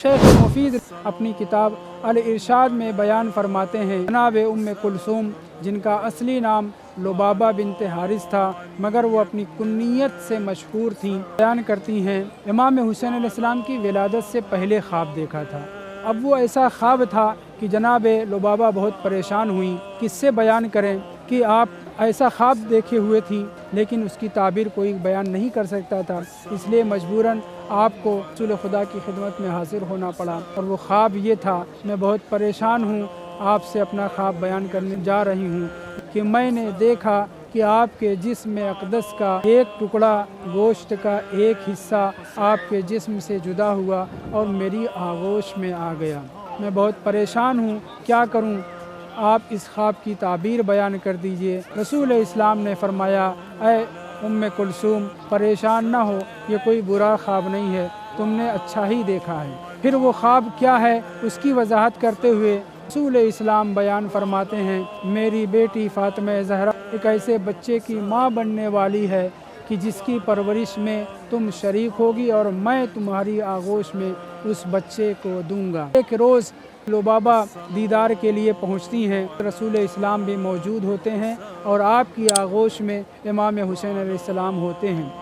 शेख मुफीद अपनी किताब अल इरशाद में बयान फरमाते हैं, जनाब उम्मे कुलसूम जिनका असली नाम लुबाबा बिनते हारिस था मगर वो अपनी कुन्नियत से मशहूर थीं, बयान करती हैं इमाम हुसैन अलैहिस्सलाम की विलादत से पहले ख्वाब देखा था। अब वो ऐसा ख्वाब था कि जनाब लुबाबा बहुत परेशान हुई, किससे बयान करें कि आप ऐसा ख्वाब देखे हुए थी, लेकिन उसकी ताबीर कोई बयान नहीं कर सकता था, इसलिए मजबूरन आपको रसूल खुदा की खिदमत में हाजिर होना पड़ा। और वो ख्वाब ये था, मैं बहुत परेशान हूँ, आपसे अपना ख्वाब बयान करने जा रही हूँ कि मैंने देखा कि आपके जिस्म अक़दस का एक टुकड़ा गोश्त का एक हिस्सा आपके जिस्म से जुदा हुआ और मेरी आगोश में आ गया। मैं बहुत परेशान हूँ, क्या करूँ? आप इस ख्वाब की ताबीर बयान कर दीजिए। रसूल इस्लाम ने फरमाया, ऐ उम्मे कुलसूम, परेशान ना हो, ये कोई बुरा ख्वाब नहीं है, तुमने अच्छा ही देखा है। फिर वो ख्वाब क्या है उसकी वजाहत करते हुए रसूल इस्लाम बयान फरमाते हैं, मेरी बेटी फ़ातिमा ज़हरा एक ऐसे बच्चे की माँ बनने वाली है कि जिसकी परवरिश में तुम शरीक होगी और मैं तुम्हारी आगोश में उस बच्चे को दूंगा। एक रोज़ लुबाबा दीदार के लिए पहुंचती हैं, रसूल इस्लाम भी मौजूद होते हैं और आपकी आगोश में इमाम हुसैन अलैहिस्सलाम होते हैं।